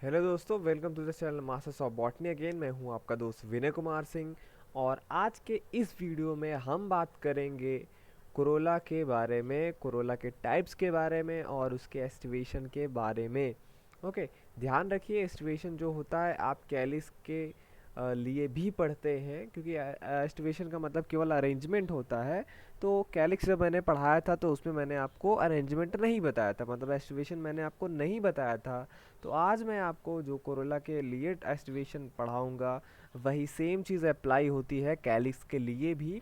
Hello दोस्तों, welcome to the channel masters of botany again. मैं हूं आपका दोस्त विनय कुमार सिंह। और आज के इस वीडियो में हम बात करेंगे कोरोला के बारे में, कोरोला के टाइप्स के बारे में और उसके एस्टिवेशन के बारे में। ओके, ध्यान रखिए एस्टिवेशन जो होता है आप कैलिस के लिए भी पढ़ते हैं, क्योंकि एस्टिवेशन का मतलब केवल अरेंजमेंट होता है। तो कैलिक्स जब मैंने पढ़ाया था तो उसमें मैंने आपको अरेंजमेंट नहीं बताया था, मतलब एस्टिवेशन मैंने आपको नहीं बताया था। तो आज मैं आपको जो कोरोला के लिए एस्टिवेशन पढ़ाऊंगा वही सेम चीज़ अप्लाई होती है कैलिक्स के लिए भी।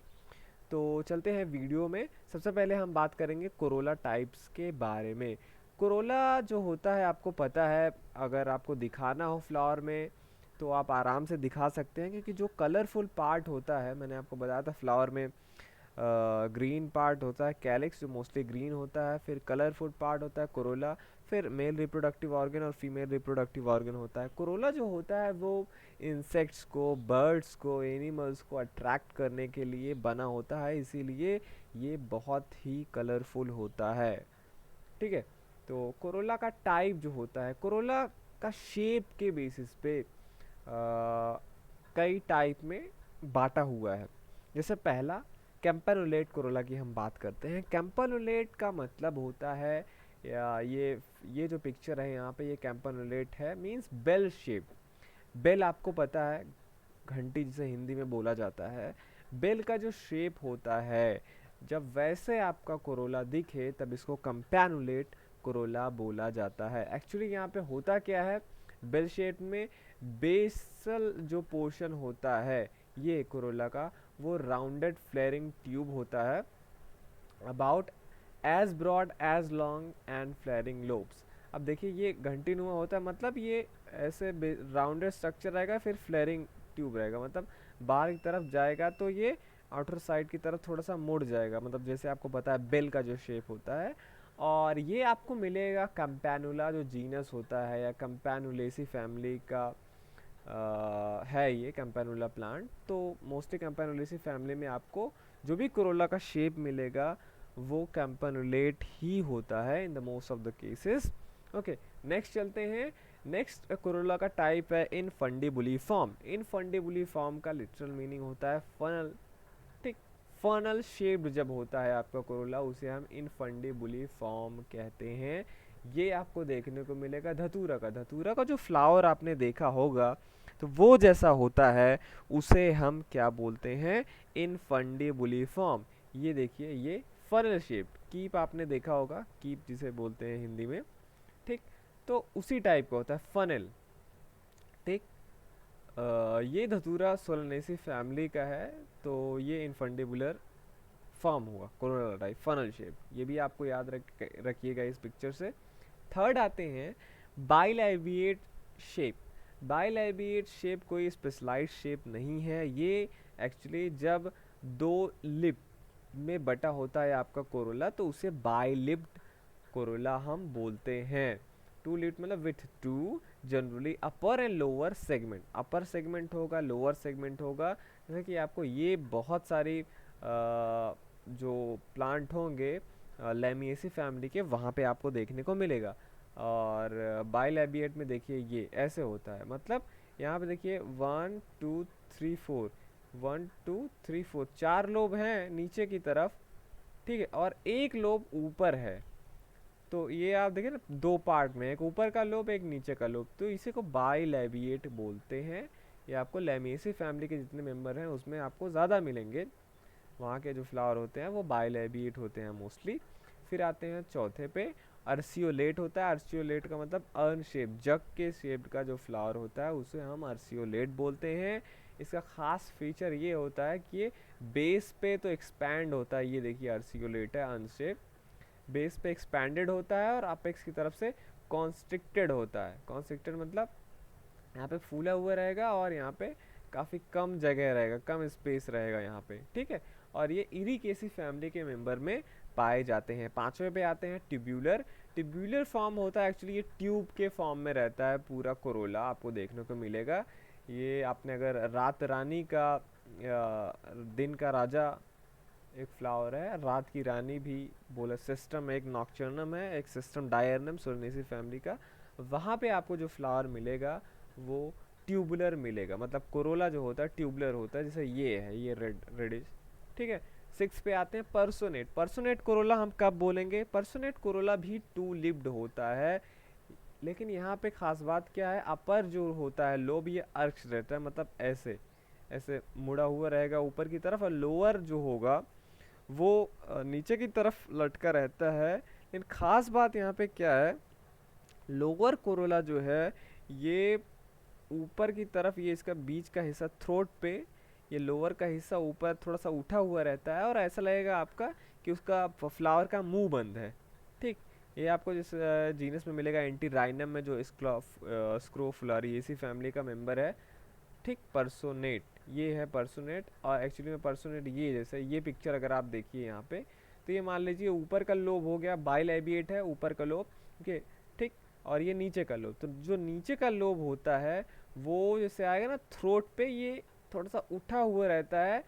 तो चलते हैं वीडियो में। सबसे पहले हम बात करेंगे कोरोला टाइप्स के बारे में। कोरोला जो होता है आपको पता है, अगर आपको दिखाना हो फ्लावर में तो आप आराम से दिखा सकते हैं, क्योंकि जो कलरफुल पार्ट होता है, मैंने आपको बताया था फ्लावर में ग्रीन पार्ट होता है कैलिक्स जो मोस्टली ग्रीन होता है, फिर कलरफुल पार्ट होता है कोरोला, फिर मेल रिप्रोडक्टिव ऑर्गन और फीमेल रिप्रोडक्टिव ऑर्गन होता है। कोरोला जो होता है वो इंसेक्ट्स को, बर्ड्स को, एनिमल्स को अट्रैक्ट करने के लिए बना होता है, इसीलिए ये बहुत ही कलरफुल होता है। ठीक है, तो कोरोला का टाइप जो होता है, कोरोला का शेप के बेसिस पे कई टाइप में बांटा हुआ है। जैसे पहला कैंपेनुलेट कोरोला की हम बात करते हैं। कैंपेनुलेट का मतलब होता है, या ये जो पिक्चर है यहाँ पे, ये कैंपेनुलेट है, मींस बेल शेप। बेल आपको पता है, घंटी जिसे हिंदी में बोला जाता है। बेल का जो शेप होता है, जब वैसे आपका कोरोला दिखे तब इसको कैंपेनुलेट कोरोला बोला जाता है। एक्चुअली यहाँ पे होता क्या है, बेल शेप में बेसल जो पोर्शन होता है ये कोरोला का, वो राउंडेड फ्लेयरिंग ट्यूब होता है, about as broad as long and flaring lobes. अब देखिए ये घंटीनुमा होता है, मतलब ये ऐसे राउंडेड स्ट्रक्चर रहेगा, फिर फ्लेयरिंग ट्यूब रहेगा, मतलब बाहर की तरफ जाएगा तो ये आउटर साइड की तरफ थोड़ा सा मुड़ जाएगा, मतलब जैसे आपको पता है बेल का जो शेप होता है। और ये आपको मिलेगा कैम्पैनुला जो जीनस होता है, या कैम्पैनुलेसी फैमिली का है ये कैम्पैनुला प्लांट। तो मोस्टली कैम्पैनुलेसी फैमिली में आपको जो भी कोरोला का शेप मिलेगा वो कैम्पैनुलेट ही होता है in the most of the cases. Okay, next चलते हैं। नेक्स्ट कोरोला का टाइप है इन फंडिबुली फॉर्म। इन फंडिबुली फॉर्म का लिटरल मीनिंग होता है फनल। ठीक, फनल शेप्ड जब होता है आपका कोरोला उसे हम इनफंडिबुली फॉर्म कहते हैं। ये आपको देखने को मिलेगा धतूरा का। धतूरा का जो फ्लावर आपने देखा होगा तो वो जैसा होता है, उसे हम क्या बोलते हैं, इनफंडिबुली फॉर्म। ये देखिए, ये फनल शेप कीप आपने देखा होगा, कीप जिसे बोलते हैं हिंदी में। ठीक, तो उसी टाइप का होता है फनल। ठीक, ये धतूरा सोलनेसी फैमिली का है। तो ये इनफंडिबुलर फॉर्म हुआ कोरोला टाइप फनल शेप, ये भी आपको याद रखिएगा इस पिक्चर से। थर्ड आते हैं बाइलैबिएट शेप। बाइलैबिएट शेप कोई स्पेशलाइज्ड शेप नहीं है, ये एक्चुअली जब दो लिप में बटा होता है आपका कोरोला तो उसे बाइलिप्ड कोरोला हम बोलते हैं। टू लिप्ड मतलब with to, generally upper and lower segment. Upper segment होगा, लोअर सेगमेंट होगा। जैसे कि आपको ये बहुत सारी जो प्लांट होंगे लैमिएसी फैमिली के, वहाँ पे आपको देखने को मिलेगा। और बाइलैबिएट में देखिए ये ऐसे होता है, मतलब यहाँ पे देखिए 1 2 3 4, 1 2 3 4 चार लोब हैं नीचे की तरफ। ठीक है, और एक लोब ऊपर है। तो ये आप देखिए ना, दो पार्ट में, एक ऊपर का लोब एक नीचे का लोब, तो इसी को बाइलैबिएट बोलते हैं। ये आपको लैमिएसी फैमिली के जितने मेंबर हैं उसमें आपको ज़्यादा मिलेंगे। वहाँ के जो फ्लावर होते हैं वो बाइलैबिएट होते हैं मोस्टली। फिर आते हैं चौथे पे, अर्सियोलेट होता है। अर्सियोलेट का मतलब अर्न शेप, जग के शेप का जो फ्लावर होता है उसे हम अर्सियोलेट बोलते हैं। इसका खास फीचर ये होता है कि ये बेस पे तो एक्सपैंड होता है, ये देखिए अर्सियोलेट है अर्न शेप, बेस पे एक्सपैंडेड होता है और अपेक्स की तरफ से कॉन्स्ट्रिक्टेड होता है। कॉन्स्ट्रिक्टेड मतलब यहाँ पे फूला हुआ रहेगा और यहाँ पे काफ़ी कम जगह रहेगा, कम स्पेस रहेगा यहाँ पे। ठीक है, और ये इरिकेसी फैमिली के मेंबर में पाए जाते हैं। पांचवें पे आते हैं ट्यूब्यूलर। ट्यूब्यूलर फॉर्म होता है, एक्चुअली ये ट्यूब के फॉर्म में रहता है पूरा कोरोला, आपको देखने को मिलेगा। ये आपने अगर रात रानी का या दिन का राजा एक फ्लावर है, रात की रानी भी बोला, सिस्टम एक नॉक्चर्नम है, एक सिस्टम डायर्नम सोलनेसी फैमिली का। वहाँ पे आपको जो फ्लावर मिलेगा वो ट्यूबुलर मिलेगा, मतलब कोरोला जो होता है ट्यूबुलर होता है, जैसे ये है, ये रेडिश। ठीक है। 6 पे आते हैं पर्सोनेट। पर्सोनेट कोरोला हम कब बोलेंगे? पर्सोनेट कोरोला भी टू लिप्ड होता है, लेकिन यहाँ पे खास बात क्या है, अपर जो होता है लोब ये अर्क्स रहता है, मतलब ऐसे ऐसे मुड़ा हुआ रहेगा ऊपर की तरफ, और लोअर जो होगा वो नीचे की तरफ लटका रहता है। लेकिन खास बात यहाँ पे क्या है, लोअर कोरोला जो है ये ऊपर की तरफ, ये इसका बीच का हिस्सा थ्रोट पे, ये लोअर का हिस्सा ऊपर थोड़ा सा उठा हुआ रहता है, और ऐसा लगेगा आपका कि उसका फ्लावर का मुंह बंद है। ठीक। ये आपको जिस जीनस में मिलेगा एंटी राइनम में, जो स्क्रोफुलारिएसी फैमिली का मेंबर है। ठीक। पर्सोनेट, ये है पर्सोनेट, और एक्चुअली में पर्सोनेट ये जैसे ये पिक्चर अगर आप देखिए यहाँ पे, तो ये मान लीजिए ऊपर का लोब हो गया बाइलैबिएट है, ऊपर का लोब। ओके। ठीक। और ये नीचे का लोब, तो जो नीचे का लोब होता है वो जैसे आएगा ना थ्रोट पे, ये थोड़ा सा उठा हुआ रहता है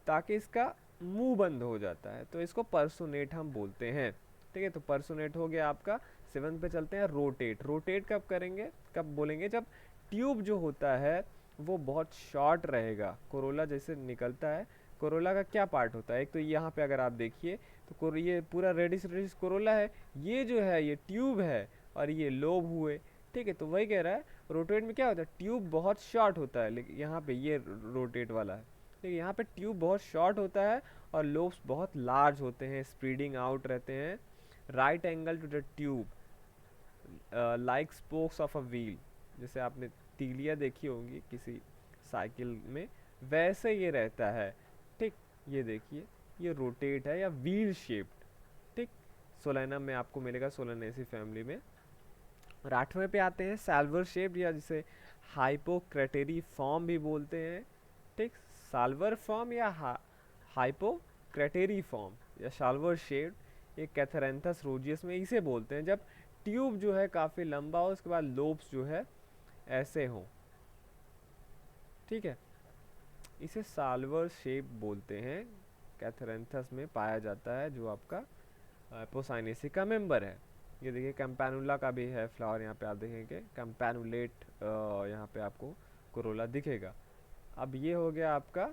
ताकि इसका मुंह बंद हो जाता है, तो इसको पर्सोनेट हम बोलते हैं। ठीक है। तो पर्सोनेट हो गया आपका। 7 पे चलते हैं रोटेट। रोटेट कब करेंगे, कब बोलेंगे? जब ट्यूब जो होता है वो बहुत शॉर्ट रहेगा, कोरोला जैसे निकलता है। कोरोला का क्या पार्ट होता है? एक तो यहाँ पे अगर आप देखिए तो ये पूरा रेडिश रेडिश कोरोला है, ये जो है ये ट्यूब है, और ये लोब हुए। ठीक है। तो वही कह रहा है, रोटेट में क्या होता है, ट्यूब बहुत शॉर्ट होता है, लेकिन यहाँ पे ये रोटेट वाला है, लेकिन यहाँ पे ट्यूब बहुत शॉर्ट होता है और लोब्स बहुत लार्ज होते हैं, स्प्रेडिंग आउट रहते हैं, right angle to the tube, like spokes of a wheel. जैसे आपने तीलियाँ देखी होंगी किसी साइकिल में, वैसे ये रहता है। ठीक। ये देखिए, ये रोटेट है या व्हील शेप्ड। ठीक। सोलेनम में आपको मिलेगा, सोलेनेसी फैमिली में। और 8वें पे आते हैं सैल्वर शेप्ड, या जिसे हाइपोक्रेटेरी फॉर्म भी बोलते हैं। ठीक। साल्वर फॉर्म या हाइपोक्रेटेरी फॉर्म या साल्वर शेप्ड, ये कैथरेंथस रोजियस में इसे बोलते हैं, जब ट्यूब जो है काफ़ी लंबा हो, उसके बाद लोब्स जो है ऐसे हों। ठीक है। इसे साल्वर शेप बोलते हैं, कैथरेंथस में पाया जाता है, जो आपका पोसाइनेसी का मेंबर है। ये देखिए कैम्पैनुला का भी है फ्लावर, यहाँ पे आप देखेंगे कैम्पैनुलेट, यहाँ पे आपको कोरोला दिखेगा। अब ये हो गया आपका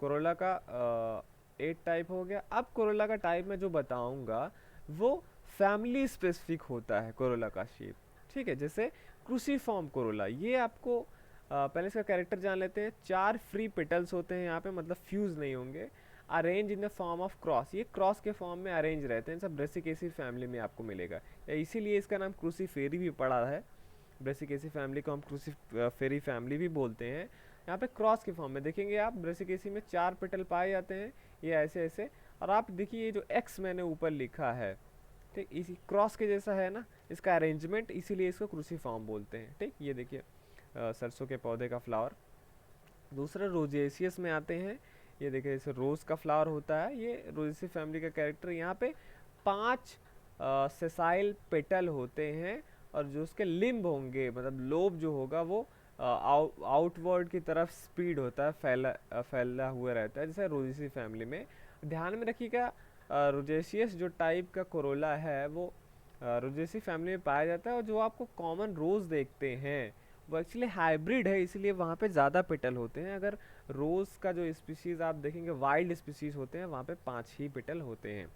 कोरोला का 8 टाइप हो गया। अब कोरोला का टाइप में जो बताऊंगा वो फैमिली स्पेसिफिक होता है कोरोला का शेप। ठीक है। जैसे क्रूसीफॉर्म कोरोला, ये आपको पहले इसका कैरेक्टर जान लेते हैं। 4 फ्री पेटल्स होते हैं यहाँ पे, मतलब फ्यूज नहीं होंगे, arrange in the form of cross, ये क्रॉस के फॉर्म में अरेंज रहते हैं, सब ब्रेसिकेसी फैमिली में आपको मिलेगा, इसीलिए इसका नाम क्रूसीफेरी भी पड़ा है। ब्रेसिकेसी फैमिली को हम क्रूसीफेरी फैमिली भी बोलते हैं। यहाँ पे क्रॉस के फॉर्म में देखेंगे आप, ब्रेसिकेसी में 4 पेटल पाए जाते हैं, ये ऐसे ऐसे। और आप देखिए ये जो एक्स मैंने ऊपर लिखा है, ठीक, इसी क्रॉस के जैसा है ना इसका अरेंजमेंट, इसीलिए इसको क्रूसीफॉर्म बोलते हैं। ठीक। ये देखिए सरसों के पौधे का फ्लावर। दूसरा रोजेसियस में आते हैं, ये देखिए जैसे रोज का फ्लावर होता है, ये रोजेसी फैमिली का कैरेक्टर। यहाँ पे 5 सेसाइल पेटल होते हैं, और जो उसके लिम्ब होंगे, मतलब लोब जो होगा वो आउटवर्ड की तरफ स्पीड होता है, फैला हुआ रहता है, जैसे रोजेसी फैमिली में। ध्यान में रखिएगा रोजेसियस जो टाइप का कोरोला है वो रोजेसी फैमिली में पाया जाता है, और जो आपको कॉमन रोज देखते हैं वो एक्चुअली हाइब्रिड है, इसलिए वहाँ पे ज़्यादा पेटल होते हैं। अगर रोज़ का जो स्पीशीज़ आप देखेंगे वाइल्ड स्पीशीज़ होते हैं, वहाँ पे 5 ही पेटल होते हैं।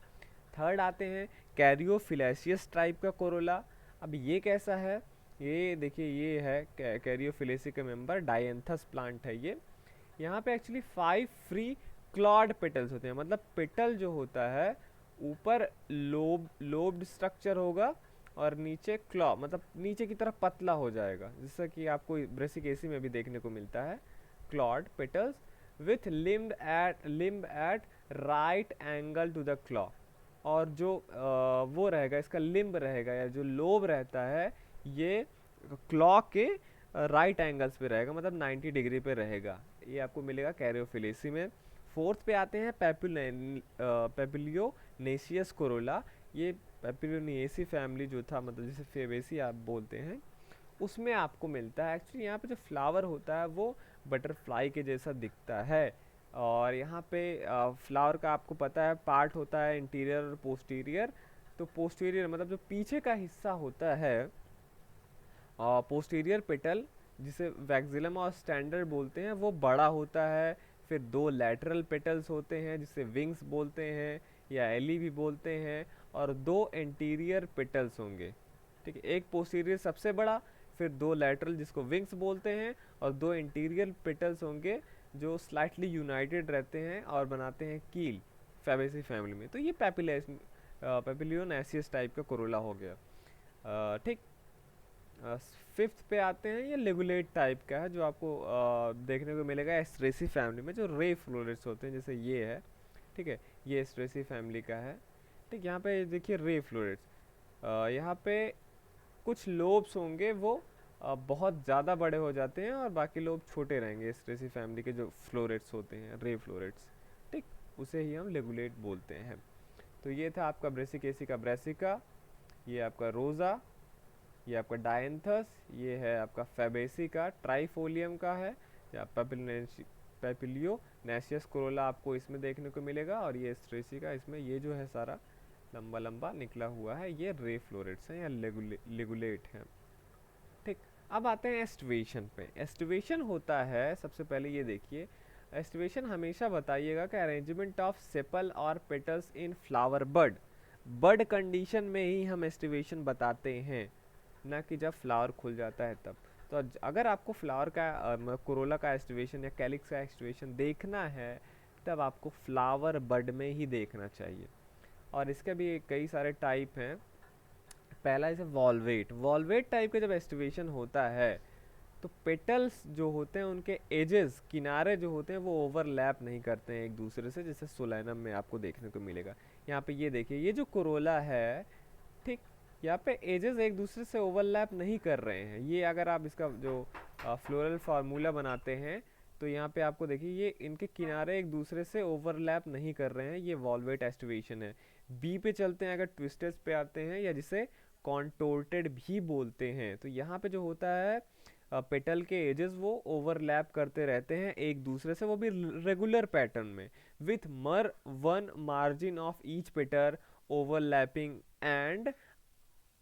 थर्ड आते हैं कैरियोफिलेसियस टाइप का कोरोला। अब ये कैसा है, ये देखिए ये है कैरियोफिलेसी का मेंबर, डायंथस प्लांट है ये। यहाँ पे एक्चुअली 5 फ्री क्लॉड पेटल्स होते हैं, मतलब पेटल जो होता है ऊपर लोब्ड स्ट्रक्चर होगा, और नीचे क्लॉ, मतलब नीचे की तरफ पतला हो जाएगा, जैसा कि आपको ब्रेसिकेसी में भी देखने को मिलता है। Clawed petals with limb at right angle to the claw, और जो वो रहेगा इसका लिम्ब रहेगा, या जो लोब रहता है ये क्लॉ के राइट एंगल्स पे रहेगा, मतलब 90 डिग्री पे रहेगा। ये आपको मिलेगा कैरियोफिलेसी में। फोर्थ पे आते हैं पेपिलियोनेसियस कोरोला। ये पेपिलियोनेसी फैमिली जो था, मतलब जिसे फेबेसी आप बोलते हैं, उसमें आपको मिलता है। एक्चुअली यहाँ पे जो फ्लावर होता है वो बटरफ्लाई के जैसा दिखता है, और यहाँ पे फ्लावर का आपको पता है पार्ट होता है इंटीरियर और पोस्टीरियर, तो पोस्टीरियर मतलब जो पीछे का हिस्सा होता है, पोस्टीरियर पेटल, जिसे वैक्सिलम और स्टैंडर्ड बोलते हैं, वो बड़ा होता है। फिर दो लैटरल पेटल्स होते हैं जिसे विंग्स बोलते हैं या एली भी बोलते हैं, और दो एंटीरियर पेटल्स होंगे। ठीक है, एक पोस्टीरियर सबसे बड़ा, फिर दो लैटरल जिसको विंग्स बोलते हैं, और दो इंटीरियर पेटल्स होंगे जो स्लाइटली यूनाइटेड रहते हैं और बनाते हैं कील फैबेसी फैमिली में। तो ये पैपिलियोनेसियस टाइप का कोरोला हो गया। ठीक। फिफ्थ पे आते हैं, ये लेगुलेट टाइप का है जो आपको देखने को मिलेगा एस्ट्रेसी फैमिली में, जो रे फ्लोरेट्स होते हैं, जैसे ये है। ठीक है, ये एस्ट्रेसी फैमिली का है। ठीक, यहाँ पे देखिए रे फ्लोरेट्स, यहाँ पे कुछ लोब्स होंगे वो बहुत ज़्यादा बड़े हो जाते हैं और बाकी लोब छोटे रहेंगे। एस्ट्रेसी फैमिली के जो फ्लोरेट्स होते हैं, रे फ्लोरेट्स, ठीक, उसे ही हम लेगुलेट बोलते हैं। तो ये था आपका ब्रेसिकेसी का ब्रेसिका, ये आपका रोज़ा, ये आपका डायंथस, ये है आपका फैबेसी का ट्राइफोलियम का है, या पैपिलियो नेशियस कोरोला आपको इसमें देखने को मिलेगा, और ये स्ट्रेसी का, इसमें ये जो है सारा लंबा लंबा निकला हुआ है, ये रे फ्लोरेट्स हैं या लेगुलेट हैं। ठीक, अब आते हैं एस्टिवेशन पे। एस्टिवेशन होता है, सबसे पहले ये देखिए, एस्टिवेशन हमेशा बताइएगा कि अरेंजमेंट ऑफ सेपल और पेटल्स इन फ्लावर बड। बड कंडीशन में ही हम एस्टिवेशन बताते हैं, ना कि जब फ्लावर खुल जाता है तब। तो अगर आपको फ्लावर का कोरोला का एस्टिवेशन या कैलिक्स का एस्टिवेशन देखना है, तब आपको फ्लावर बड में ही देखना चाहिए। और इसके भी कई सारे टाइप हैं। पहला इसे वॉल्वेट। वॉल्वेट टाइप का जब एस्टिवेशन होता है तो पेटल्स जो होते हैं उनके एजेस, किनारे जो होते हैं, वो ओवरलैप नहीं करते हैं एक दूसरे से, जैसे सोलैनम में आपको देखने को मिलेगा। यहाँ पे ये देखिए, ये जो कोरोला है, ठीक, यहाँ पे एजेस एक दूसरे से ओवरलैप नहीं कर रहे हैं। ये अगर आप इसका जो फ्लोरल फार्मूला बनाते हैं, तो यहाँ पे आपको देखिए ये इनके किनारे एक दूसरे से ओवरलैप नहीं कर रहे हैं, ये वॉल्वेट एस्टिवेशन है। बी पे चलते हैं, अगर ट्विस्टेड पे आते हैं, या जिसे कॉन्टोर्टेड भी बोलते हैं, तो यहाँ पे जो होता है पेटल के एजेस वो ओवरलैप करते रहते हैं एक दूसरे से, वो भी रेगुलर पैटर्न में, with mar one margin of each petal overlapping and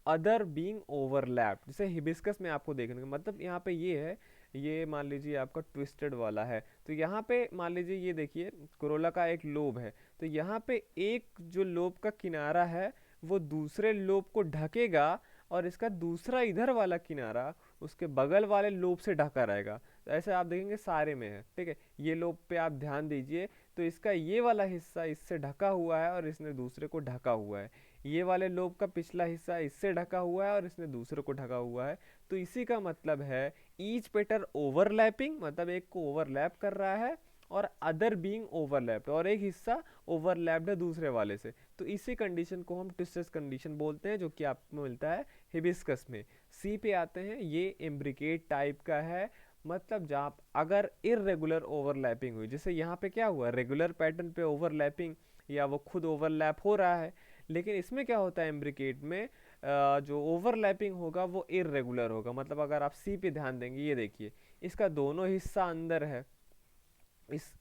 other being overlapped. जैसे हिबिस्कस में आपको देखने को, मतलब यहाँ पे ये है, ये मान लीजिए आपका ट्विस्टेड वाला है, तो यहाँ पे मान लीजिए ये देखिए कोरोला का एक लोब है, तो यहाँ पे एक जो लोब का किनारा है वो दूसरे लोब को ढकेगा, और इसका दूसरा इधर वाला किनारा उसके बगल वाले लोब से ढका रहेगा। तो ऐसे आप देखेंगे सारे में है। ठीक है, ये लोब पे आप ध्यान दीजिए, तो इसका ये वाला हिस्सा इससे ढका हुआ है और इसने दूसरे को ढका हुआ है। ये वाले लोब का पिछला हिस्सा इससे ढका हुआ है और इसने दूसरे को ढका हुआ है। तो इसी का मतलब है ईच पेटर ओवरलैपिंग, मतलब एक को ओवरलैप कर रहा है, और अदर बीइंग ओवरलैप्ड, और एक हिस्सा ओवरलैप्ड है दूसरे वाले से। तो इसी कंडीशन को हम ट्विस्टेड कंडीशन बोलते हैं, जो कि आपको मिलता है हिबिस्कस में। सी पे आते हैं, ये इम्ब्रिकेट टाइप का है, मतलब जहाँ अगर इरेगुलर ओवरलैपिंग हुई, जैसे यहाँ पे क्या हुआ, रेगुलर पैटर्न पे ओवरलैपिंग, या वो खुद ओवरलैप हो रहा है, लेकिन इसमें क्या होता है इम्ब्रिकेट में, जो ओवरलैपिंग होगा वो इरेगुलर होगा। मतलब अगर आप सी पे ध्यान देंगे, ये देखिए इसका दोनों हिस्सा अंदर है,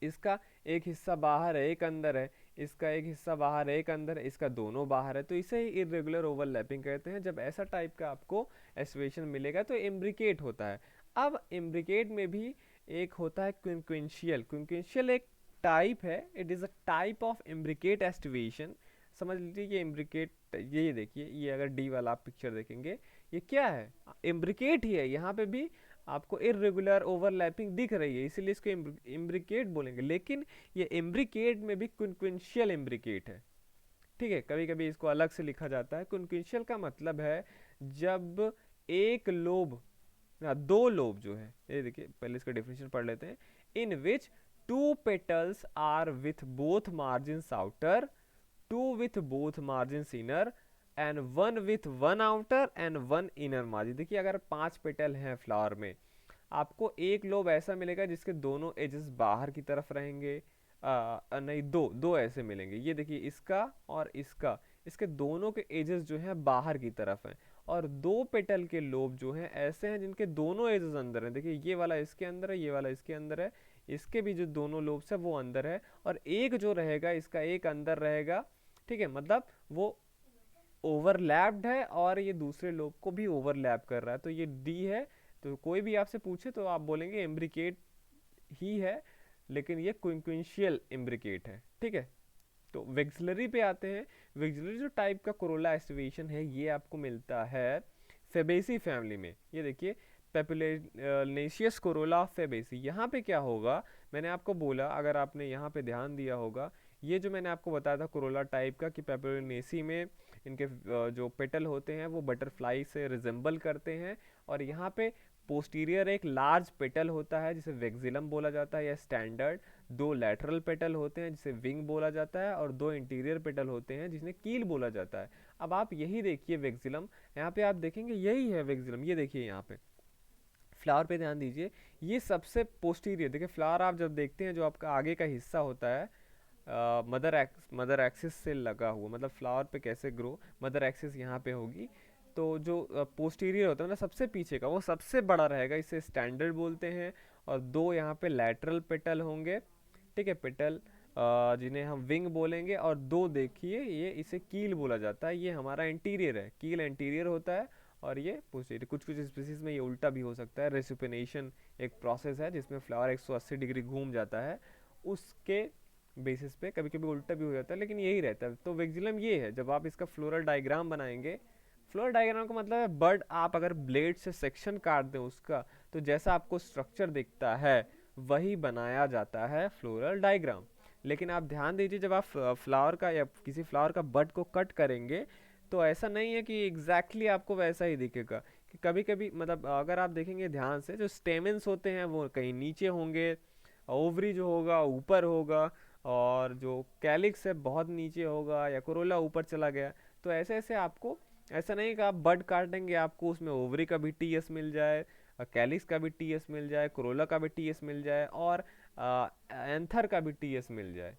इसका एक हिस्सा बाहर है एक अंदर है, इसका एक हिस्सा बाहर है एक अंदर है, इसका दोनों बाहर है, तो इसे ही इरेगुलर ओवरलैपिंग कहते हैं। जब ऐसा टाइप का आपको एस्टिवेशन मिलेगा तो इम्ब्रिकेट होता है। अब इम्ब्रिकेट में भी एक होता है क्विंक्विंशियल। क्विंक्विंशियल एक टाइप है, it is a type of imbricate aestivation. समझ लीजिए ये इम्ब्रिकेट, ये देखिए, ये अगर डी वाला आप पिक्चर देखेंगे, ये क्या है, इम्ब्रिकेट ही है। यहाँ पे भी आपको इरेगुलर ओवरलैपिंग दिख रही है, इसीलिए इसको इम्ब्रिकेट बोलेंगे। लेकिन ये इम्ब्रिकेट में भी क्विंक्विंशियल इम्ब्रिकेट है। ठीक है, कभी कभी इसको अलग से लिखा जाता है। क्विंक्विंशियल का मतलब है जब एक लोब या दो लोब जो है, ये देखिए पहले इसका डेफिनेशन पढ़ लेते हैं, in which two petals are with both margins outer, two with both margins inner, and one with one outer and one inner margin. देखिए अगर 5 पेटल हैं फ्लावर में, आपको एक लोब ऐसा मिलेगा जिसके दोनों एजेस बाहर की तरफ रहेंगे, नहीं, दो दो ऐसे मिलेंगे। ये देखिए इसका और इसका, इसके दोनों के एजेस जो हैं बाहर की तरफ हैं। और दो पेटल के लोब जो हैं ऐसे हैं जिनके दोनों एजेस अंदर हैं। देखिए ये वाला इसके अंदर है, ये वाला इसके अंदर है, इसके भी जो दोनों लोब्स है वो अंदर है, और एक जो रहेगा इसका एक अंदर रहेगा। ठीक है, मतलब वो ओवरलैप्ड है और ये दूसरे लोब को भी ओवरलैप कर रहा है, तो ये डी है। तो कोई भी आपसे पूछे तो आप बोलेंगे इम्ब्रिकेट ही है, लेकिन ये क्विंक्विंशियल इम्ब्रिकेट है, ठीक है। तो वेक्सिलरी पे आते हैं। वेक्सिलरी जो टाइप का कोरोला एस्टिवेशन है ये आपको मिलता है फेबेसी फैमिली में। ये देखिए पेपुलेनेशियस कोरोला फेबेसी। यहाँ पे क्या होगा, मैंने आपको बोला, अगर आपने यहाँ पे ध्यान दिया होगा, ये जो मैंने आपको बताया था कोरोला टाइप का कि पेपुलेनेसी में इनके जो पेटल होते हैं वो बटरफ्लाई से रिजेंबल करते हैं, और यहाँ पे पोस्टीरियर एक लार्ज पेटल होता है जिसे वेक्सिलम बोला जाता है या स्टैंडर्ड। दो लैटरल पेटल होते हैं जिसे विंग बोला जाता है, और दो इंटीरियर पेटल होते हैं जिन्हें कील बोला जाता है। अब आप यही देखिए वेक्सिलम, यहाँ पे आप देखेंगे यही है वेक्सिलम। ये देखिए यहाँ पे फ्लावर पे ध्यान दीजिए, ये सबसे पोस्टीरियर। देखिए फ्लावर आप जब देखते हैं जो आपका आगे का हिस्सा होता है मदर एक्सिस से लगा हुआ, मतलब फ्लावर पे कैसे ग्रो, मदर एक्सिस यहाँ पे होगी, तो जो पोस्टीरियर होता है मतलब सबसे पीछे का वो सबसे बड़ा रहेगा, इसे स्टैंडर्ड बोलते हैं। और दो यहाँ पे लैटरल पेटल होंगे, ठीक है, पेटल जिन्हें हम विंग बोलेंगे, और दो देखिए ये इसे कील बोला जाता है, ये हमारा इंटीरियर है, कील इंटीरियर होता है और ये पोस्टीरियर। कुछ कुछ स्पीसीज में ये उल्टा भी हो सकता है, रेसिपिनेशन एक प्रोसेस है जिसमें फ्लावर 180 डिग्री घूम जाता है, उसके बेसिस पे कभी कभी उल्टा भी हो जाता है, लेकिन यही रहता है। तो वेक्सिलम ये है। जब आप इसका फ्लोरल डायग्राम बनाएंगे, फ्लोरल डायग्राम का मतलब है बर्ड, आप अगर ब्लेड से सेक्शन काट दें उसका, तो जैसा आपको स्ट्रक्चर दिखता है वही बनाया जाता है फ्लोरल डायग्राम। लेकिन आप ध्यान दीजिए, जब आप फ्लावर का या किसी फ्लावर का बड को कट करेंगे तो ऐसा नहीं है कि एग्जैक्टली आपको वैसा ही दिखेगा, कि कभी कभी मतलब अगर आप देखेंगे ध्यान से, जो स्टेमेंस होते हैं वो कहीं नीचे होंगे, ओवरी जो होगा ऊपर होगा, और जो कैलिक्स है बहुत नीचे होगा, या कोरोला ऊपर चला गया। तो ऐसे ऐसे आपको, ऐसा नहीं कि आप बड काटेंगे आपको उसमें ओवरी का भी टीएस मिल जाए, कैलिक्स का भी टीएस मिल जाए, कोरोला का भी टीएस मिल जाए, और एंथर का भी टीएस मिल जाए,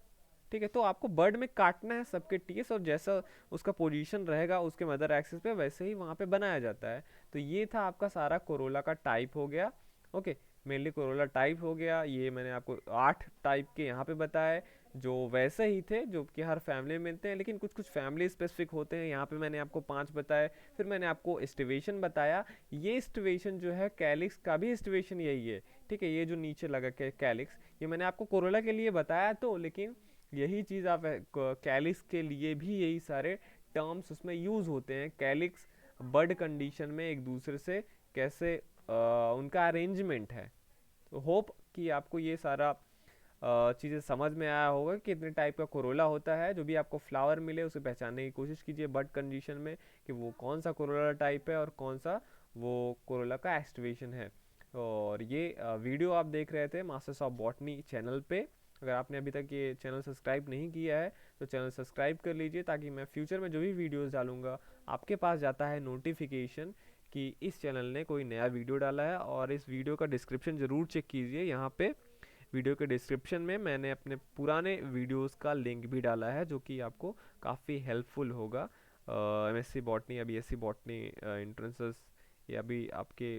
ठीक है। तो आपको बर्ड में काटना है सबके टीएस, और जैसा उसका पोजीशन रहेगा उसके मदर एक्सिस पे वैसे ही वहाँ पे बनाया जाता है। तो ये था आपका सारा कोरोला का टाइप हो गया, ओके। मेनली कोरोला टाइप हो गया, ये मैंने आपको 8 टाइप के यहाँ पे बताए, जो वैसे ही थे जो कि हर फैमिली में मिलते हैं, लेकिन कुछ कुछ फैमिली स्पेसिफिक होते हैं। यहाँ पे मैंने आपको 5 बताए। फिर मैंने आपको एस्टिवेशन बताया, ये एस्टिवेशन जो है कैलिक्स का भी एस्टिवेशन यही है, ठीक है। ये जो नीचे लगा के कैलिक्स, ये मैंने आपको कोरोला के लिए बताया, तो लेकिन यही चीज़ आप कैलिक्स के लिए भी यही सारे टर्म्स उसमें यूज़ होते हैं। कैलिक्स बर्ड कंडीशन में एक दूसरे से कैसे उनका अरेंजमेंट है। तो होप कि आपको ये सारा चीज़ें समझ में आया होगा कि कितने टाइप का कोरोला होता है। जो भी आपको फ्लावर मिले उसे पहचानने की कोशिश कीजिए बर्ड कंडीशन में, कि वो कौन सा कोरोला टाइप है और कौन सा वो कोरोला का एस्टिवेशन है। और ये वीडियो आप देख रहे थे मास्टर्स ऑफ बॉटनी चैनल पे। अगर आपने अभी तक ये चैनल सब्सक्राइब नहीं किया है तो चैनल सब्सक्राइब कर लीजिए, ताकि मैं फ्यूचर में जो भी वीडियोस डालूंगा आपके पास जाता है नोटिफिकेशन कि इस चैनल ने कोई नया वीडियो डाला है। और इस वीडियो का डिस्क्रिप्शन ज़रूर चेक कीजिए, यहाँ पे वीडियो के डिस्क्रिप्शन में मैंने अपने पुराने वीडियोस का लिंक भी डाला है, जो कि आपको काफ़ी हेल्पफुल होगा एमएससी बॉटनी या बीएससी बॉटनी एंट्रेंसेस, या भी आपके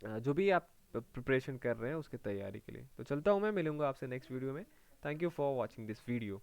जो भी आप प्रिपरेशन कर रहे हैं उसकी तैयारी के लिए। तो चलता हूँ मैं, मिलूंगा आपसे नेक्स्ट वीडियो में। Thank you for watching this video.